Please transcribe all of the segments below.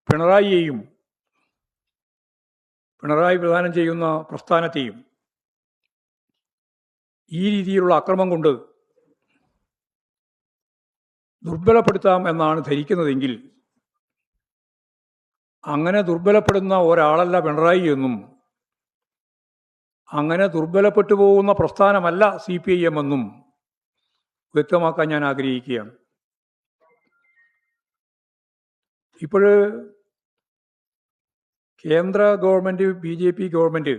പിണറായിയെയും പിണറായി പ്രദാനം ചെയ്യുന്ന പ്രസ്ഥാനത്തെയും ഈ രീതിയിലുള്ള അക്രമം കൊണ്ട് ദുർബലപ്പെടുത്താം എന്നാണ് ധരിക്കുന്നതെങ്കിൽ അങ്ങനെ ദുർബലപ്പെടുന്ന ഒരാളല്ല പിണറായി എന്നും അങ്ങനെ ദുർബലപ്പെട്ടു പോകുന്ന പ്രസ്ഥാനമല്ല CPIM എന്നും വ്യക്തമാക്കാൻ ഞാൻ ആഗ്രഹിക്കുകയാണ്. ഇപ്പോൾ കേന്ദ്ര ഗവൺമെൻറ് BJP ഗവൺമെൻറ്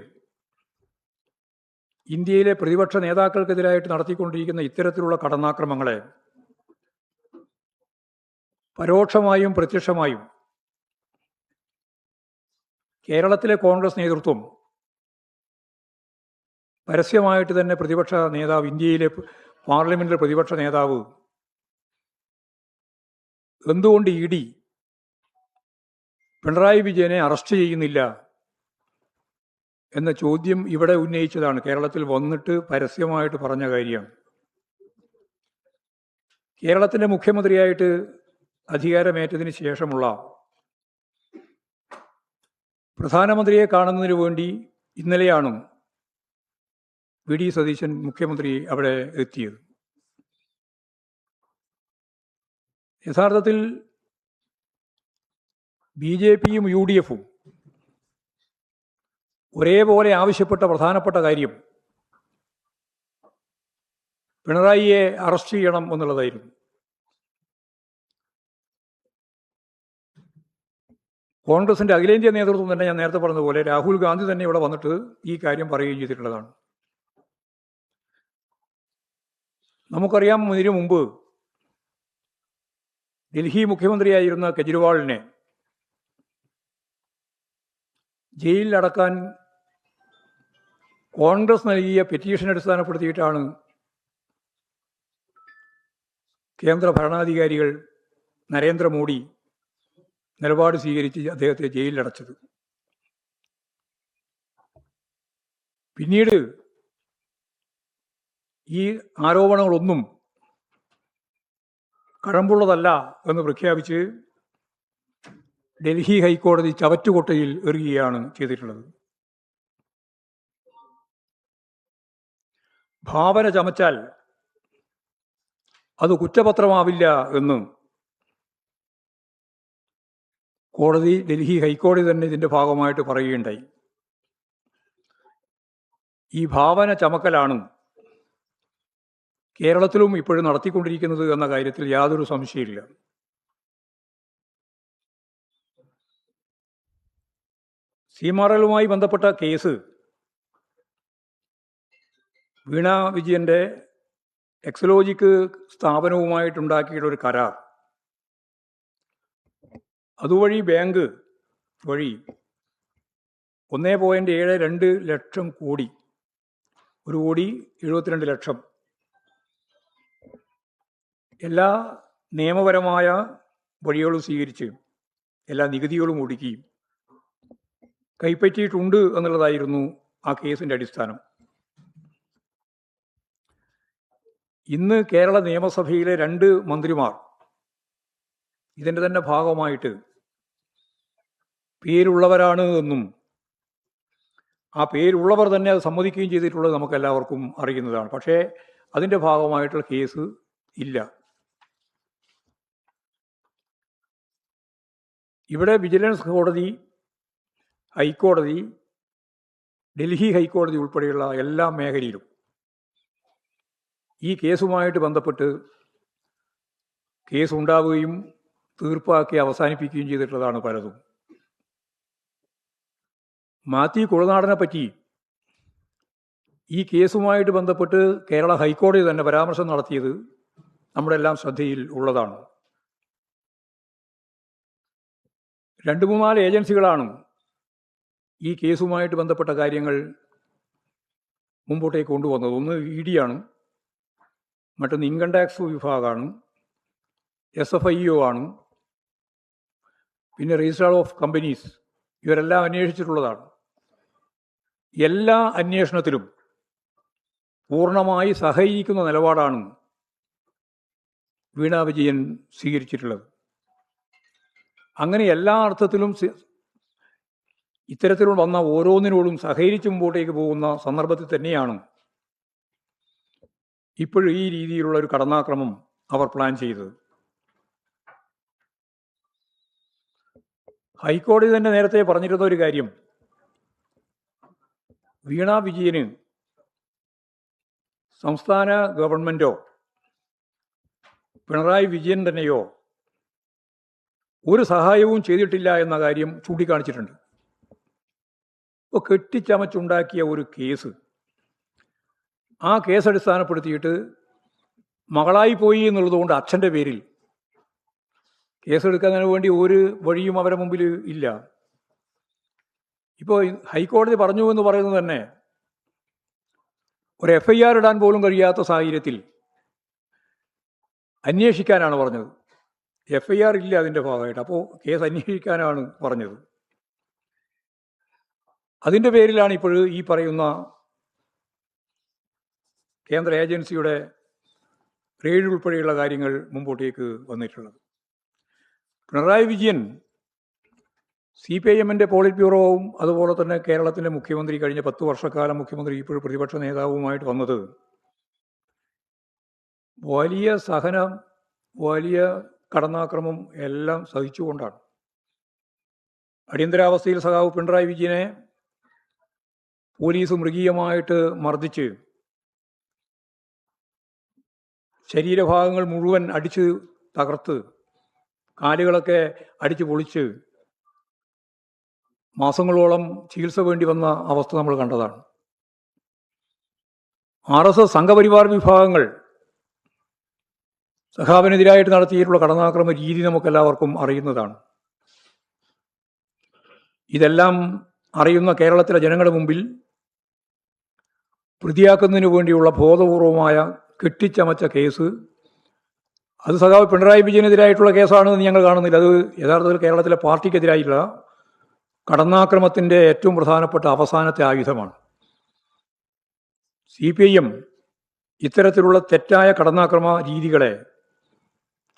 ഇന്ത്യയിലെ പ്രതിപക്ഷ നേതാക്കൾക്കെതിരായിട്ട് നടത്തിക്കൊണ്ടിരിക്കുന്ന ഇത്തരത്തിലുള്ള കടന്നാക്രമങ്ങളെ പരോക്ഷമായും പ്രത്യക്ഷമായും കേരളത്തിലെ കോൺഗ്രസ് നേതൃത്വം പരസ്യമായിട്ട് തന്നെ പ്രതിപക്ഷ നേതാവ്, ഇന്ത്യയിലെ പാർലമെന്റിലെ പ്രതിപക്ഷ നേതാവ് എന്തുകൊണ്ട് ED പിണറായി വിജയനെ അറസ്റ്റ് ചെയ്യുന്നില്ല എന്ന ചോദ്യം ഇവിടെ ഉന്നയിച്ചതാണ്. കേരളത്തിൽ വന്നിട്ട് പരസ്യമായിട്ട് പറഞ്ഞ കാര്യമാണ്. കേരളത്തിൻ്റെ മുഖ്യമന്ത്രിയായിട്ട് അധികാരമേറ്റതിന് ശേഷമുള്ള പ്രധാനമന്ത്രിയെ കാണുന്നതിന് വേണ്ടി ഇന്നലെയാണ് VD സതീശൻ മുഖ്യമന്ത്രി അവിടെ എത്തിയത്. യഥാർത്ഥത്തിൽ BJPയും UDFും ഒരേപോലെ ആവശ്യപ്പെട്ട പ്രധാനപ്പെട്ട കാര്യം പിണറായിയെ അറസ്റ്റ് ചെയ്യണം എന്നുള്ളതായിരുന്നു. കോൺഗ്രസിൻ്റെ അഖിലേന്ത്യാ നേതൃത്വം തന്നെ, ഞാൻ നേരത്തെ പറഞ്ഞതുപോലെ, രാഹുൽ ഗാന്ധി തന്നെ ഇവിടെ വന്നിട്ട് ഈ കാര്യം പറയുകയും ചെയ്തിട്ടുള്ളതാണ്. നമുക്കറിയാം, ഇതിനു മുമ്പ് ഡൽഹി മുഖ്യമന്ത്രിയായിരുന്ന കെജ്രിവാളിനെ ജയിലിലടക്കാൻ കോൺഗ്രസ് നൽകിയ പെറ്റീഷൻ അടിസ്ഥാനപ്പെടുത്തിയിട്ടാണ് കേന്ദ്ര ഭരണാധികാരികൾ നരേന്ദ്രമോദി നിലപാട് സ്വീകരിച്ച് അദ്ദേഹത്തെ ജയിലിലടച്ചത്. പിന്നീട് ഈ ആരോപണങ്ങളൊന്നും കഴമ്പുള്ളതല്ല എന്ന് പ്രഖ്യാപിച്ച് ഡൽഹി ഹൈക്കോടതി ചവറ്റുകൊട്ടയിൽ എറിയുകയാണ് ചെയ്തിട്ടുള്ളത്. ഭാവന ചമച്ചാൽ അത് കുറ്റപത്രമാവില്ല എന്ന് കോടതി, ഡൽഹി ഹൈക്കോടതി തന്നെ ഇതിൻ്റെ ഭാഗമായിട്ട് പറയുകയുണ്ടായി. ഈ ഭാവന ചമക്കലാണ് കേരളത്തിലും ഇപ്പോഴും നടത്തിക്കൊണ്ടിരിക്കുന്നത് എന്ന കാര്യത്തിൽ യാതൊരു സംശയമില്ല. സീമാറലുമായി ബന്ധപ്പെട്ട കേസ് വീണ വിജയൻ്റെ എക്സലോജിക് സ്ഥാപനവുമായിട്ടുണ്ടാക്കിയിട്ടുള്ള ഒരു കരാർ, അതുവഴി ബാങ്ക് വഴി 1.72 ലക്ഷം കോടി, 1,72,00,000 എല്ലാ നിയമപരമായ വഴികളും സ്വീകരിച്ച് എല്ലാ നികുതികളും ഒടുക്കി കൈപ്പറ്റിയിട്ടുണ്ട് എന്നുള്ളതായിരുന്നു ആ കേസിൻ്റെ അടിസ്ഥാനം. ഇന്ന് കേരള നിയമസഭയിലെ 2 മന്ത്രിമാർ ഇതിൻ്റെ തന്നെ ഭാഗമായിട്ട് പേരുള്ളവരാണ് എന്നും ആ പേരുള്ളവർ തന്നെ അത് സമ്മതിക്കുകയും ചെയ്തിട്ടുള്ളത് നമുക്കെല്ലാവർക്കും അറിയുന്നതാണ്. പക്ഷേ അതിൻ്റെ ഭാഗമായിട്ടുള്ള കേസ് ഇല്ല. ഇവിടെ വിജിലൻസ് കോടതി, ഹൈക്കോടതി, ഡൽഹി ഹൈക്കോടതി ഉൾപ്പെടെയുള്ള എല്ലാ മേഖലയിലും ഈ കേസുമായിട്ട് ബന്ധപ്പെട്ട് കേസുണ്ടാവുകയും തീർപ്പാക്കി അവസാനിപ്പിക്കുകയും ചെയ്തിട്ടുള്ളതാണ് പലതും. മാത്യു കുഴനാടനെ പറ്റി ഈ കേസുമായിട്ട് ബന്ധപ്പെട്ട് കേരള ഹൈക്കോടതി തന്നെ പരാമർശം നടത്തിയത് നമ്മുടെ എല്ലാം ശ്രദ്ധയിൽ ഉള്ളതാണ്. 2-3 ഏജൻസികളാണ് ഈ കേസുമായിട്ട് ബന്ധപ്പെട്ട കാര്യങ്ങൾ മുമ്പോട്ടേക്ക് കൊണ്ടുവന്നത്. ഒന്ന് ED ആണ്, മറ്റൊന്ന് ഇൻകം ടാക്സ് വിഭാഗമാണ്, SFIO ആണ്, പിന്നെ രജിസ്ട്രാർ ഓഫ് കമ്പനീസ്. ഇവരെല്ലാം അന്വേഷിച്ചിട്ടുള്ളതാണ്. എല്ലാ അന്വേഷണത്തിലും പൂർണ്ണമായി സഹകരിക്കുന്ന നിലപാടാണ് വീണ വിജയൻ സ്വീകരിച്ചിട്ടുള്ളത്. അങ്ങനെ എല്ലാ അർത്ഥത്തിലും ഇത്തരത്തിലുള്ള വന്ന ഓരോന്നിനോടും സഹകരിച്ച് മുമ്പോട്ടേക്ക് പോകുന്ന സന്ദർഭത്തിൽ തന്നെയാണ് ഇപ്പോഴും ഈ രീതിയിലുള്ള ഒരു കടന്നാക്രമം അവർ പ്ലാൻ ചെയ്തത്. ഹൈക്കോടതി തന്നെ നേരത്തെ പറഞ്ഞിരുന്ന ഒരു കാര്യം, വീണ വിജയന് സംസ്ഥാന ഗവൺമെന്റോ പിണറായി വിജയൻ തന്നെയോ ഒരു സഹായവും ചെയ്തിട്ടില്ല എന്ന കാര്യം ചൂണ്ടിക്കാണിച്ചിട്ടുണ്ട്. ഇപ്പോൾ കെട്ടിച്ചമച്ചുണ്ടാക്കിയ ഒരു കേസ്, ആ കേസ് അടിസ്ഥാനപ്പെടുത്തിയിട്ട് മകളായി പോയി എന്നുള്ളതുകൊണ്ട് അച്ഛൻ്റെ പേരിൽ കേസെടുക്കുന്നതിന് വേണ്ടി ഒരു വഴിയും അവരുടെ മുമ്പിൽ ഇല്ല. ഇപ്പോൾ ഹൈക്കോടതി പറഞ്ഞു എന്ന് പറയുന്നത് തന്നെ ഒരു FIR ഇടാൻ പോലും കഴിയാത്ത സാഹചര്യത്തിൽ അന്വേഷിക്കാനാണ് പറഞ്ഞത്. FIR ഇല്ല അതിൻ്റെ ഭാഗമായിട്ട്, അപ്പോൾ കേസ് അന്വേഷിക്കാനാണ് പറഞ്ഞത്. അതിൻ്റെ പേരിലാണ് ഇപ്പോഴും ഈ പറയുന്ന കേന്ദ്ര ഏജൻസിയുടെ റെയ്ഡ് ഉൾപ്പെടെയുള്ള കാര്യങ്ങൾ മുമ്പോട്ടേക്ക് വന്നിട്ടുള്ളത്. പിണറായി വിജയൻ CPIMന്റെ പോളിറ്റ് ബ്യൂറോവും അതുപോലെ തന്നെ കേരളത്തിൻ്റെ മുഖ്യമന്ത്രി, കഴിഞ്ഞ 10 വർഷക്കാലം മുഖ്യമന്ത്രി, ഇപ്പോഴും പ്രതിപക്ഷ നേതാവുമായിട്ട് വന്നത് വലിയ സഹനം, വലിയ കടന്നാക്രമം എല്ലാം സഹിച്ചുകൊണ്ടാണ്. അടിയന്തരാവസ്ഥയിൽ സഖാവ് പിണറായി വിജയനെ പോലീസ് മൃഗീയമായിട്ട് മർദ്ദിച്ച് ശരീരഭാഗങ്ങൾ മുഴുവൻ അടിച്ച് തകർത്ത് കാലുകളൊക്കെ അടിച്ചു പൊളിച്ച് മാസങ്ങളോളം ചികിത്സ വേണ്ടി വന്ന അവസ്ഥ നമ്മൾ കണ്ടതാണ്. RSS സംഘപരിവാർ വിഭാഗങ്ങൾ സഖാവിനെതിരായിട്ട് നടത്തിയിട്ടുള്ള കടന്നാക്രമ രീതി നമുക്കെല്ലാവർക്കും അറിയുന്നതാണ്. ഇതെല്ലാം അറിയുന്ന കേരളത്തിലെ ജനങ്ങളുടെ മുമ്പിൽ പ്രതിയാക്കുന്നതിന് വേണ്ടിയുള്ള ബോധപൂർവമായ കെട്ടിച്ചമച്ച കേസ്, അത് സഖാവ് പിണറായി വിജയനെതിരായിട്ടുള്ള കേസാണെന്ന് ഞങ്ങൾ കാണുന്നില്ല. അത് യഥാർത്ഥത്തിൽ കേരളത്തിലെ പാർട്ടിക്കെതിരായിട്ടുള്ള കടന്നാക്രമത്തിൻ്റെ ഏറ്റവും പ്രധാനപ്പെട്ട അവസാനത്തെ ആയുധമാണ്. CPIM ഇത്തരത്തിലുള്ള തെറ്റായ കടന്നാക്രമ രീതികളെ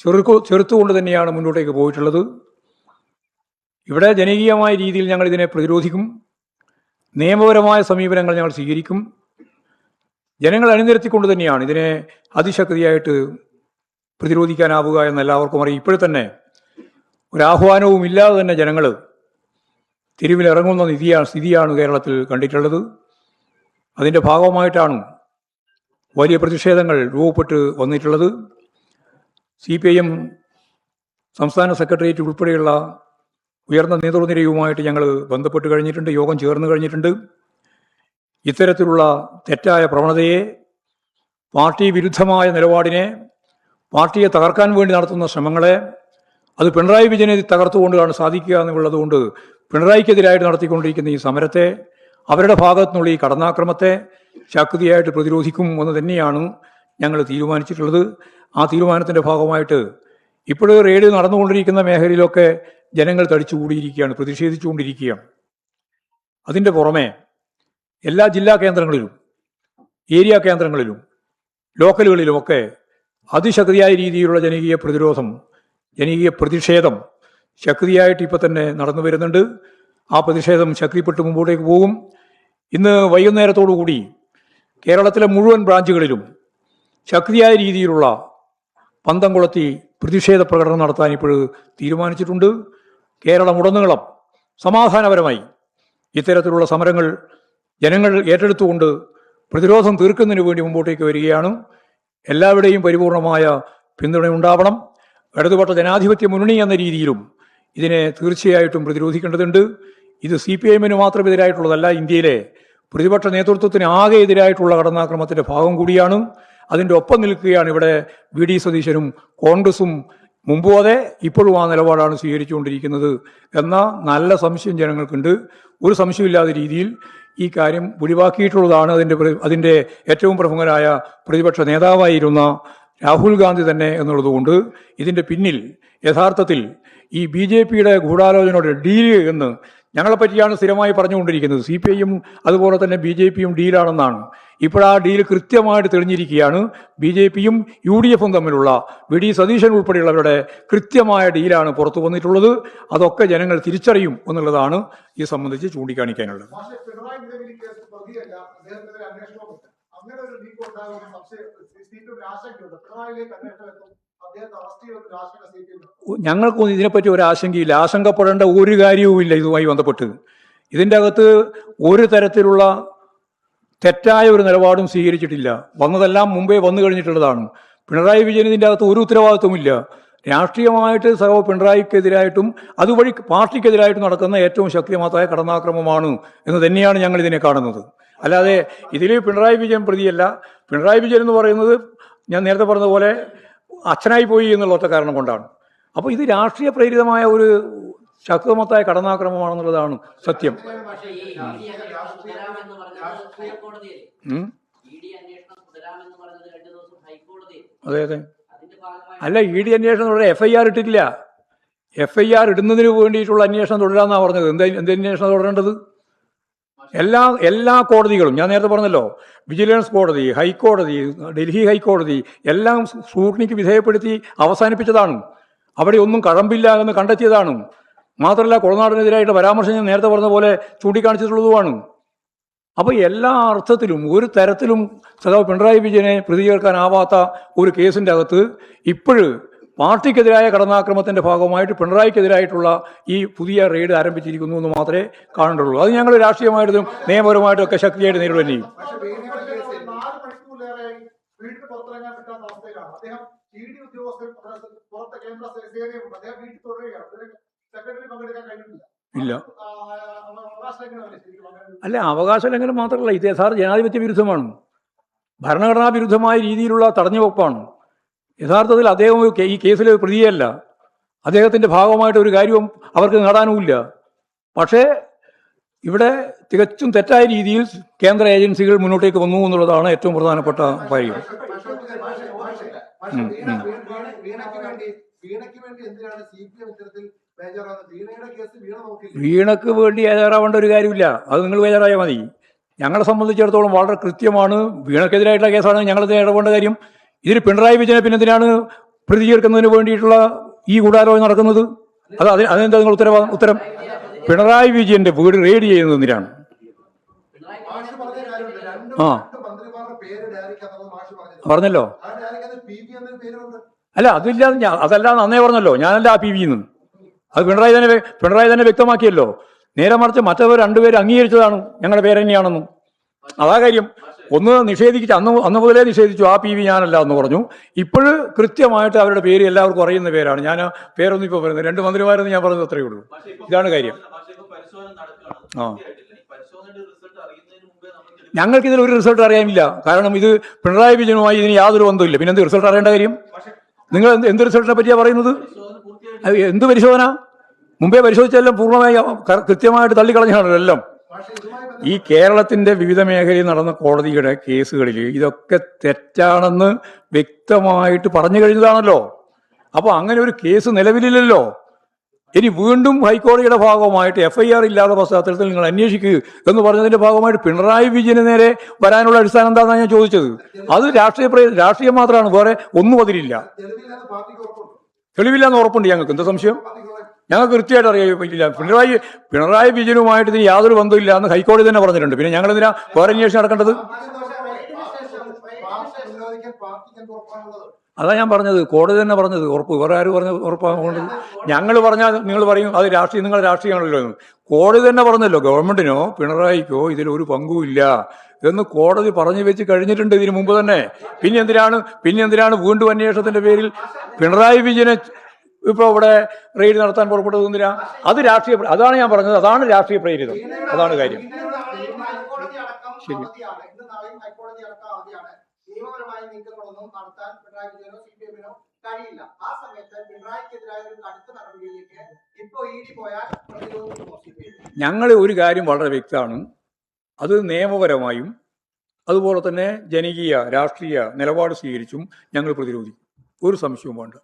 ചെറുത്തുകൊണ്ട് തന്നെയാണ് മുന്നോട്ടേക്ക് പോയിട്ടുള്ളത്. ഇവിടെ ജനകീയമായ രീതിയിൽ ഞങ്ങൾ ഇതിനെ പ്രതിരോധിക്കും, നിയമപരമായ സമീപനങ്ങൾ ഞങ്ങൾ സ്വീകരിക്കും. ജനങ്ങൾ അണിനിരത്തിക്കൊണ്ട് തന്നെയാണ് ഇതിനെ അതിശക്തിയായിട്ട് പ്രതിരോധിക്കാനാവുക എന്ന് എല്ലാവർക്കും അറിയാം. ഇപ്പോഴും ഒരാഹ്വാനവും ഇല്ലാതെ തന്നെ ജനങ്ങൾ തെരുവിലിറങ്ങുന്ന സ്ഥിതിയാണ് കേരളത്തിൽ കണ്ടിട്ടുള്ളത്. അതിൻ്റെ ഭാഗമായിട്ടാണ് വലിയ പ്രതിഷേധങ്ങൾ രൂപപ്പെട്ട് വന്നിട്ടുള്ളത്. CPIM സംസ്ഥാന സെക്രട്ടേറിയറ്റ് ഉൾപ്പെടെയുള്ള ഉയർന്ന നേതൃനിരയുമായിട്ട് ഞങ്ങൾ ബന്ധപ്പെട്ട് കഴിഞ്ഞിട്ടുണ്ട്, യോഗം ചേർന്ന് കഴിഞ്ഞിട്ടുണ്ട്. ഇത്തരത്തിലുള്ള തെറ്റായ പ്രവണതയെ, പാർട്ടി വിരുദ്ധമായ നിലപാടിനെ, പാർട്ടിയെ തകർക്കാൻ വേണ്ടി നടത്തുന്ന ശ്രമങ്ങളെ, അത് പിണറായി വിജയനെ തകർത്തുകൊണ്ടാണ് സാധിക്കുക എന്നുള്ളതുകൊണ്ട് പിണറായിക്കെതിരായിട്ട് നടത്തിക്കൊണ്ടിരിക്കുന്ന ഈ സമരത്തെ, അവരുടെ ഭാഗത്തുനിന്നുള്ള ഈ കടന്നാക്രമത്തെ ശക്തിയായിട്ട് പ്രതിരോധിക്കും എന്ന് തന്നെയാണ് ഞങ്ങൾ തീരുമാനിച്ചിട്ടുള്ളത്. ആ തീരുമാനത്തിൻ്റെ ഭാഗമായിട്ട് ഇപ്പോഴും റെയ്ഡ് നടന്നുകൊണ്ടിരിക്കുന്ന മേഖലയിലൊക്കെ ജനങ്ങൾ തടിച്ചുകൂടിയിരിക്കുകയാണ്, പ്രതിഷേധിച്ചുകൊണ്ടിരിക്കുകയാണ്. അതിൻ്റെ പുറമെ എല്ലാ ജില്ലാ കേന്ദ്രങ്ങളിലും, ഏരിയ കേന്ദ്രങ്ങളിലും, ലോക്കലുകളിലുമൊക്കെ അതിശക്തിയായ രീതിയിലുള്ള ജനകീയ പ്രതിരോധം, ജനകീയ പ്രതിഷേധം ശക്തിയായിട്ട് ഇപ്പോൾ തന്നെ നടന്നു വരുന്നുണ്ട്. ആ പ്രതിഷേധം ശക്തിപ്പെട്ട് മുമ്പോട്ടേക്ക് പോകും. ഇന്ന് വൈകുന്നേരത്തോടുകൂടി കേരളത്തിലെ മുഴുവൻ ബ്രാഞ്ചുകളിലും ശക്തിയായ രീതിയിലുള്ള പന്തം കൊളുത്തി പ്രതിഷേധ പ്രകടനം നടത്താൻ ഇപ്പോൾ തീരുമാനിച്ചിട്ടുണ്ട്. കേരളമുടനീളം സമാധാനപരമായി ഇത്തരത്തിലുള്ള സമരങ്ങൾ ജനങ്ങൾ ഏറ്റെടുത്തുകൊണ്ട് പ്രതിരോധം തീർക്കുന്നതിന് വേണ്ടി മുമ്പോട്ടേക്ക് വരികയാണ്. എല്ലാവരുടെയും പരിപൂർണമായ പിന്തുണയുണ്ടാവണം. ഇടതുപക്ഷ ജനാധിപത്യ മുന്നണി എന്ന രീതിയിലും ഇതിനെ തീർച്ചയായിട്ടും പ്രതിരോധിക്കേണ്ടതുണ്ട്. ഇത് CPIMന് മാത്രം എതിരായിട്ടുള്ളതല്ല, ഇന്ത്യയിലെ പ്രതിപക്ഷ നേതൃത്വത്തിന് ആകെ എതിരായിട്ടുള്ള കടന്നാക്രമത്തിൻ്റെ ഭാഗം കൂടിയാണ്. അതിൻ്റെ ഒപ്പം നിൽക്കുകയാണ് ഇവിടെ VD സതീശനും കോൺഗ്രസും. മുമ്പും അതെ, ഇപ്പോഴും ആ നിലപാടാണ് സ്വീകരിച്ചുകൊണ്ടിരിക്കുന്നത് എന്ന നല്ല സംശയം ജനങ്ങൾക്കുണ്ട്. ഒരു സംശയമില്ലാത്ത രീതിയിൽ ഈ കാര്യം ഒഴിവാക്കിയിട്ടുള്ളതാണ് അതിൻ്റെ ഏറ്റവും പ്രമുഖനായ പ്രതിപക്ഷ നേതാവായിരുന്ന രാഹുൽ ഗാന്ധി തന്നെ എന്നുള്ളതുകൊണ്ട് ഇതിൻ്റെ പിന്നിൽ യഥാർത്ഥത്തിൽ ഈ BJPയുടെ ഗൂഢാലോചനയുടെ ഡീല് എന്ന് ഞങ്ങളെപ്പറ്റിയാണ് സ്ഥിരമായി പറഞ്ഞുകൊണ്ടിരിക്കുന്നത്. CPI-യും അതുപോലെ തന്നെ BJP-യും ഡീലാണെന്നാണ്. ഇപ്പോൾ ആ ഡീൽ കൃത്യമായിട്ട് തെളിഞ്ഞിരിക്കുകയാണ്. BJP-യും UDF-ഉം തമ്മിലുള്ള VD സതീശൻ ഉൾപ്പെടെയുള്ളവരുടെ കൃത്യമായ ഡീലാണ് പുറത്തു വന്നിട്ടുള്ളത്. അതൊക്കെ ജനങ്ങൾ തിരിച്ചറിയും എന്നുള്ളതാണ് ഈ സംബന്ധിച്ച് ചൂണ്ടിക്കാണിക്കാനുള്ളത്. ഞങ്ങൾക്കൊന്നും ഇതിനെപ്പറ്റി ഒരു ആശങ്കയില്ല. ആശങ്കപ്പെടേണ്ട ഒരു കാര്യവുമില്ല ഇതുമായി ബന്ധപ്പെട്ട്. ഇതിൻ്റെ അകത്ത് ഒരു തരത്തിലുള്ള തെറ്റായ ഒരു നിലപാടും സ്വീകരിച്ചിട്ടില്ല. വന്നതെല്ലാം മുമ്പേ വന്നു കഴിഞ്ഞിട്ടുള്ളതാണ്. പിണറായി വിജയൻ ഇതിൻ്റെ അകത്ത് ഒരു ഉത്തരവാദിത്വമില്ല. രാഷ്ട്രീയമായിട്ട് പിണറായിക്കെതിരായിട്ടും അതുവഴി പാർട്ടിക്കെതിരായിട്ടും നടക്കുന്ന ഏറ്റവും ശക്തിമത്തായ കടന്നാക്രമമാണ് എന്ന് തന്നെയാണ് ഞങ്ങൾ ഇതിനെ കാണുന്നത്. അല്ലാതെ ഇതിൽ പിണറായി വിജയൻ പ്രതിയല്ല. പിണറായി വിജയൻ എന്ന് പറയുന്നത് ഞാൻ നേരത്തെ പറഞ്ഞതുപോലെ അച്ഛനായി പോയി എന്നുള്ള ഒറ്റ കാരണം കൊണ്ടാണ്. അപ്പോൾ ഇത് രാഷ്ട്രീയ പ്രേരിതമായ ഒരു ശക്തമത്തായ കടന്നാക്രമമാണെന്നുള്ളതാണ് സത്യം. അതെ അതെ. അല്ല, ED അന്വേഷണം തുടരാൻ FIR ഇട്ടിട്ടില്ല. FIR ഇടുന്നതിന് വേണ്ടിയിട്ടുള്ള അന്വേഷണം തുടരാമെന്നാണ് പറഞ്ഞത്. എന്ത് അന്വേഷണം തുടരേണ്ടത്? എല്ലാ കോടതികളും, ഞാൻ നേരത്തെ പറഞ്ഞല്ലോ, വിജിലൻസ് കോടതി, ഹൈക്കോടതി, ഡൽഹി ഹൈക്കോടതി എല്ലാം സ്ക്രൂട്ടിനിക്ക് വിധേയപ്പെടുത്തി അവസാനിപ്പിച്ചതാണ്. അവിടെ ഒന്നും കഴമ്പില്ല എന്ന് കണ്ടെത്തിയതാണ്. മാത്രമല്ല, കൊളനാടിനെതിരായിട്ട് പരാമർശം ഞാൻ നേരത്തെ പറഞ്ഞ പോലെ ചൂണ്ടിക്കാണിച്ചിട്ടുള്ളതുമാണ്. അപ്പോൾ എല്ലാ അർത്ഥത്തിലും ഒരു തരത്തിലും സഖാവ് പിണറായി വിജയനെ പ്രതികരിക്കാനാവാത്ത ഒരു കേസിൻ്റെ അകത്ത് ഇപ്പോഴും പാർട്ടിക്കെതിരായ കടന്നാക്രമത്തിൻ്റെ ഭാഗമായിട്ട് പിണറായിക്കെതിരായിട്ടുള്ള ഈ പുതിയ റെയ്ഡ് ആരംഭിച്ചിരിക്കുന്നു എന്ന് മാത്രമേ കാണുന്നുള്ളൂ. അത് ഞങ്ങൾ രാഷ്ട്രീയമായിട്ടും നിയമപരമായിട്ടും ഒക്കെ ശക്തിയായിട്ട് നേരിടുക ചെയ്യും. ഇല്ല, അല്ല, അവകാശ ലംഘനം മാത്രമല്ല, ഇത് യഥാർത്ഥ ജനാധിപത്യ വിരുദ്ധമാണ്. ഭരണഘടനാ വിരുദ്ധമായ രീതിയിലുള്ള തടഞ്ഞുവെപ്പാണ്. യഥാർത്ഥത്തിൽ അദ്ദേഹം ഈ കേസിൽ പ്രതിയല്ല. അദ്ദേഹത്തിൻ്റെ ഭാഗമായിട്ട് ഒരു കാര്യവും അവർക്ക് നേടാനുമില്ല. പക്ഷേ ഇവിടെ തികച്ചും തെറ്റായ രീതിയിൽ കേന്ദ്ര ഏജൻസികൾ മുന്നോട്ടേക്ക് വന്നു എന്നുള്ളതാണ് ഏറ്റവും പ്രധാനപ്പെട്ട കാര്യം. വീണയ്ക്ക് വേണ്ടി ബേജാറാവേണ്ട ഒരു കാര്യമില്ല. അത് നിങ്ങൾ ബേജാറായാൽ മതി. ഞങ്ങളെ സംബന്ധിച്ചിടത്തോളം വളരെ കൃത്യമാണ്. വീണയ്ക്കെതിരായിട്ടുള്ള കേസാണ് ഞങ്ങളത് ഇടപെടേണ്ട കാര്യം. ഇതിൽ പിണറായി വിജയനെ പിന്നെ എന്തിനാണ് പ്രതികരിക്കുന്നതിന് വേണ്ടിയിട്ടുള്ള ഈ ഗൂഢാലോചന നടക്കുന്നത്? അതെന്താ നിങ്ങൾ ഉത്തരം? പിണറായി വിജയന്റെ വീട് റെയ്ഡ് ചെയ്യുന്നത് എന്തിനാണ്? പറഞ്ഞല്ലോ. അല്ല, അതല്ലാന്ന് അന്നേ പറഞ്ഞല്ലോ. ഞാനല്ല ആ PV എന്ന്. അത് പിണറായി തന്നെ വ്യക്തമാക്കിയല്ലോ. നേരെ മറിച്ച് മറ്റവർ രണ്ടുപേരും അംഗീകരിച്ചതാണ് ഞങ്ങളുടെ പേര് തന്നെയാണെന്നും. അതാ കാര്യം. ഒന്ന് നിഷേധിച്ച് അന്ന് മുതലേ നിഷേധിച്ചു. ആ PV ഞാനല്ല എന്ന് പറഞ്ഞു. ഇപ്പോഴും കൃത്യമായിട്ട് അവരുടെ പേര് എല്ലാവർക്കും അറിയുന്ന പേരാണ്. ഞാൻ പേരൊന്നും ഇപ്പോൾ പറയുന്നത് 2 മന്ത്രിമാരെന്ന് ഞാൻ പറഞ്ഞത് അത്രയേ ഉള്ളൂ. ഇതാണ് കാര്യം. ഞങ്ങൾക്കിതിൽ ഒരു റിസൾട്ട് അറിയാനില്ല. കാരണം ഇത് പിണറായി വിജയനുമായി ഇതിന് യാതൊരു ബന്ധമില്ല. പിന്നെ എന്ത് റിസൾട്ട് അറിയേണ്ട കാര്യം? നിങ്ങൾ എന്ത് റിസൾട്ടിനെ പറ്റിയാണ് പറയുന്നത്? എന്ത് പരിശോധന? മുമ്പേ പരിശോധിച്ചെല്ലാം പൂർണ്ണമായി കൃത്യമായിട്ട് തള്ളിക്കളഞ്ഞാണല്ലോ എല്ലാം. ഈ കേരളത്തിന്റെ വിവിധ മേഖലയിൽ നടന്ന കോടതിയുടെ കേസുകളിൽ ഇതൊക്കെ തെറ്റാണെന്ന് വ്യക്തമായിട്ട് പറഞ്ഞു കഴിഞ്ഞതാണല്ലോ. അപ്പോൾ അങ്ങനെ ഒരു കേസ് നിലവിലില്ലല്ലോ. ഇനി വീണ്ടും ഹൈക്കോടതിയുടെ ഭാഗമായിട്ട് FIR ഇല്ലാത്ത പശ്ചാത്തലത്തിൽ നിങ്ങൾ അന്വേഷിക്കുക എന്ന് പറഞ്ഞതിന്റെ ഭാഗമായിട്ട് പിണറായി വിജയന് നേരെ വരാനുള്ള അടിസ്ഥാനം എന്താണെന്നാണ് ഞാൻ ചോദിച്ചത്. അത് രാഷ്ട്രീയം മാത്രമാണ്, വേറെ ഒന്നും അതിലില്ല. തെളിവില്ലാന്ന് ഉറപ്പുണ്ട് ഞങ്ങൾക്ക്. എന്താ സംശയം? ഞങ്ങൾക്ക് കൃത്യമായിട്ട് അറിയാൻ പറ്റില്ല. പിണറായി വിജയനുമായിട്ട് ഇതിന് യാതൊരു ബന്ധമില്ല എന്ന് ഹൈക്കോടതി തന്നെ പറഞ്ഞിട്ടുണ്ട്. പിന്നെ ഞങ്ങൾ എന്തിനാ വേറെ അന്വേഷണം നടക്കേണ്ടത്? അതാ ഞാൻ പറഞ്ഞത്, കോടതി തന്നെ പറഞ്ഞത് ഉറപ്പ്. വേറെ ആര് പറഞ്ഞ ഉറപ്പാകേണ്ടത്? ഞങ്ങൾ പറഞ്ഞാൽ നിങ്ങൾ പറയും അത് രാഷ്ട്രീയം, നിങ്ങളുടെ രാഷ്ട്രീയമാണല്ലോ എന്ന്. കോടതി തന്നെ പറഞ്ഞല്ലോ ഗവൺമെന്റിനോ പിണറായിക്കോ ഇതിലൊരു പങ്കുമില്ല എന്ന് കോടതി പറഞ്ഞു വെച്ച് കഴിഞ്ഞിട്ടുണ്ട് ഇതിനു മുമ്പ് തന്നെ. പിന്നെ എന്തിനാണ് വീണ്ടും അന്വേഷണത്തിന്റെ പേരിൽ പിണറായി വിജയനെ ഇപ്പോൾ ഇവിടെ റെയ്ഡ് നടത്താൻ പുറപ്പെട്ടത്? എന്തിനാ? അതാണ് ഞാൻ പറഞ്ഞത്, അതാണ് രാഷ്ട്രീയ പ്രേരിതം. അതാണ് കാര്യം. ശരി. നിയമപരമായ നീക്കങ്ങളൊന്നും നടത്താൻ പിണറായി വിജയനോ CPM-നോ കഴിയില്ല. ആ സമയത്ത് പിണറായിക്കെതിരായ ഒരു കടുത്ത നടപടിയിലേക്ക് ഇപ്പോൾ ED പോയാൽ പ്രതിരോധിക്കുമോ CPM? ഞങ്ങൾ ഒരു കാര്യം വളരെ വ്യക്തമാണ്. അത് നിയമപരമായും അതുപോലെ തന്നെ ജനകീയ രാഷ്ട്രീയ നിലപാട് സ്വീകരിച്ചും ഞങ്ങൾ പ്രതിരോധിക്കും. ഒരു സംശയവും വേണ്ട.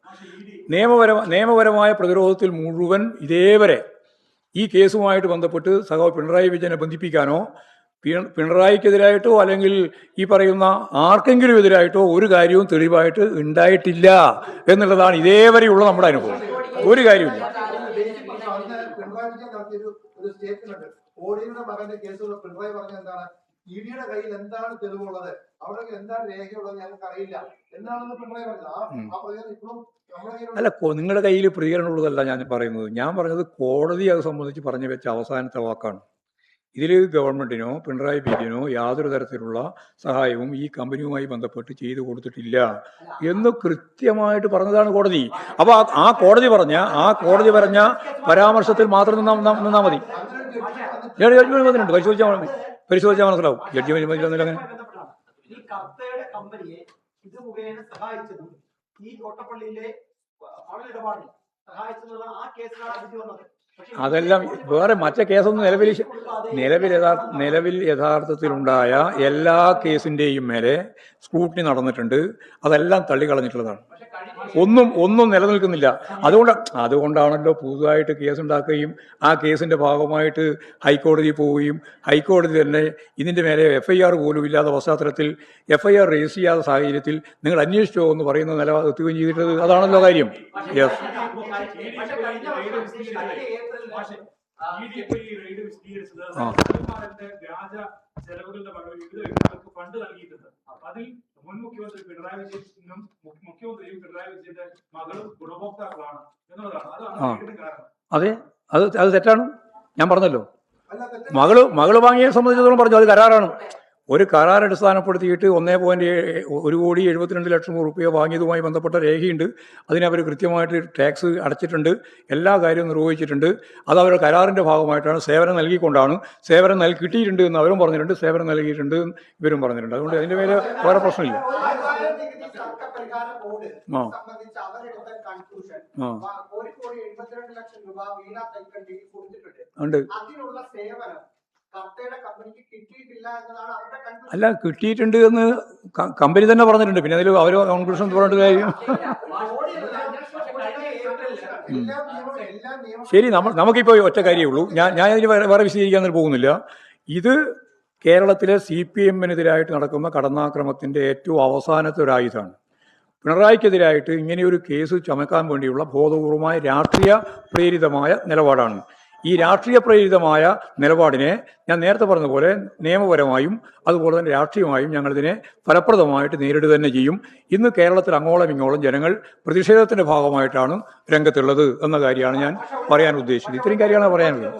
നിയമപരമായ പ്രതിരോധത്തിൽ മുഴുവൻ ഇതേവരെ ഈ കേസുമായിട്ട് ബന്ധപ്പെട്ട് സഖാവ് പിണറായി വിജയനെ ബന്ധിപ്പിക്കാനോ പിണറായിക്കെതിരായിട്ടോ അല്ലെങ്കിൽ ഈ പറയുന്ന ആർക്കെങ്കിലും എതിരായിട്ടോ ഒരു കാര്യവും തെളിവായിട്ട് ഉണ്ടായിട്ടില്ല എന്നുള്ളതാണ് ഇതേവരെയുള്ള നമ്മുടെ അനുഭവം. ഒരു കാര്യമില്ല. ഓഡിയുടെ മകന്റെ കേസുകൾ പിണറായി പറഞ്ഞ എന്താണ്, ഇഡിയുടെ കയ്യിൽ എന്താണ് തെളിവുള്ളത്, അവിടെ എന്താണ് രേഖയുള്ളത് ഞങ്ങൾക്ക് അറിയില്ല എന്നാണെന്ന് പിണറായി പറഞ്ഞത്. ആ പ്രതികരണം ഇപ്പോഴും അല്ല, നിങ്ങളുടെ കയ്യിൽ പ്രതികരണമുള്ളതല്ല ഞാൻ പറയുന്നത്. ഞാൻ പറഞ്ഞത് കോടതി അത് സംബന്ധിച്ച് പറഞ്ഞു വെച്ച അവസാനത്തെ വാക്കാണ്. ഇതിൽ ഗവൺമെന്റിനോ പിണറായി വിജയനോ യാതൊരു തരത്തിലുള്ള സഹായവും ഈ കമ്പനിയുമായി ബന്ധപ്പെട്ട് ചെയ്തു കൊടുത്തിട്ടില്ല എന്ന് കൃത്യമായിട്ട് പറഞ്ഞതാണ് കോടതി. അപ്പൊ ആ കോടതി പറഞ്ഞ പരാമർശത്തിൽ മാത്രം നിന്നാ മതി. ജഡ്ജ്മെന്റ് വന്നിട്ടുണ്ട്, പരിശോധിച്ചാൽ മനസ്സിലാവും. ജഡ്ജ്മെന്റ് അങ്ങനെ അതെല്ലാം വേറെ മറ്റേ കേസൊന്നും നിലവിൽ യഥാർത്ഥത്തിലുണ്ടായ എല്ലാ കേസിന്റെയും മേലെ സ്ക്രൂട്ടിനി നടന്നിട്ടുണ്ട്. അതെല്ലാം തള്ളിക്കളഞ്ഞിട്ടുള്ളതാണ്. ഒന്നും നിലനിൽക്കുന്നില്ല. അതുകൊണ്ടാണല്ലോ പുതുതായിട്ട് കേസുണ്ടാക്കുകയും ആ കേസിന്റെ ഭാഗമായിട്ട് ഹൈക്കോടതി പോവുകയും ഹൈക്കോടതി തന്നെ ഇതിന്റെ മേലെ FIR പോലും ഇല്ലാത്ത പശ്ചാത്തലത്തിൽ FIR രജിസ്റ്റർ ചെയ്യാത്ത സാഹചര്യത്തിൽ നിങ്ങൾ അന്വേഷിച്ചോ എന്ന് പറയുന്ന നില എത്തുകയും ചെയ്തിട്ടത്. അതാണല്ലോ കാര്യം. യെസ്. ചെലവുകളുടെ ഭാഗമായി വിവിധ വ്യക്തികൾക്ക് ഫണ്ട് നൽകിയിട്ടുണ്ട്. അതിൽ മുൻ മുഖ്യമന്ത്രി പിണറായി വിജയനും മുഖ്യമന്ത്രിയും പിണറായി വിജയന്റെ മകളും ഗുണഭോക്താക്കളാണ് എന്നുള്ളതാണ്. അതാണ് കാരണം. അതെ, അത് തെറ്റാണ്. ഞാൻ പറഞ്ഞല്ലോ, മകള് വാങ്ങിയെ സംബന്ധിച്ചിടത്തോളം പറഞ്ഞു അത് കരാറാണ്. ഒരു കരാർ അടിസ്ഥാനപ്പെടുത്തിയിട്ട് 1,72,72,00,000 രൂപ വാങ്ങിയതുമായി ബന്ധപ്പെട്ട രേഖയുണ്ട്. അതിനവർ കൃത്യമായിട്ട് ടാക്സ് അടച്ചിട്ടുണ്ട്, എല്ലാ കാര്യവും നിർവഹിച്ചിട്ടുണ്ട്. അത് അവരുടെ കരാറിൻ്റെ ഭാഗമായിട്ടാണ്, സേവനം നൽകിക്കൊണ്ടാണ്. സേവനം കിട്ടിയിട്ടുണ്ട് എന്ന് അവരും പറഞ്ഞിട്ടുണ്ട്, സേവനം നൽകിയിട്ടുണ്ട് ഇവരും പറഞ്ഞിട്ടുണ്ട്. അതുകൊണ്ട് അതിൻ്റെ മേലെ വേറെ പ്രശ്നമില്ല. ഉണ്ട്. അല്ല, കിട്ടിയിട്ടുണ്ട് എന്ന് കമ്പനി തന്നെ പറഞ്ഞിട്ടുണ്ട്. പിന്നെ അതിൽ അവർ കൺക്ലൂഷൻ പറഞ്ഞിട്ട് കാര്യം. ശരി, നമുക്കിപ്പോൾ ഒറ്റ കാര്യമേ ഉള്ളൂ. ഞാൻ ഇതിന് വേറെ വിശദീകരിക്കാൻ പോകുന്നില്ല. ഇത് കേരളത്തിലെ CPM-നെതിരായിട്ട് നടക്കുന്ന കടന്നാക്രമത്തിൻ്റെ ഏറ്റവും അവസാനത്തെ ഒരു ആയുധമാണ്. പിണറായിക്കെതിരായിട്ട് ഇങ്ങനെയൊരു കേസ് ചുമക്കാൻ വേണ്ടിയുള്ള ബോധപൂർവമായ രാഷ്ട്രീയ പ്രേരിതമായ നിലപാടാണ്. ഈ രാഷ്ട്രീയ പ്രേരിതമായ നിലപാടിനെ ഞാൻ നേരത്തെ പറഞ്ഞതുപോലെ നിയമപരമായും അതുപോലെ തന്നെ രാഷ്ട്രീയമായും ഞങ്ങളിതിനെ ഫലപ്രദമായിട്ട് നേരിടുക തന്നെ ചെയ്യും. ഇന്ന് കേരളത്തിൽ അങ്ങോളം ഇങ്ങോളം ജനങ്ങൾ പ്രതിഷേധത്തിന്റെ ഭാഗമായിട്ടാണ് രംഗത്തുള്ളത് എന്ന കാര്യമാണ് ഞാൻ പറയാൻ ഉദ്ദേശിച്ചത്. ഇത്രയും കാര്യമാണ് പറയാനുള്ളത്.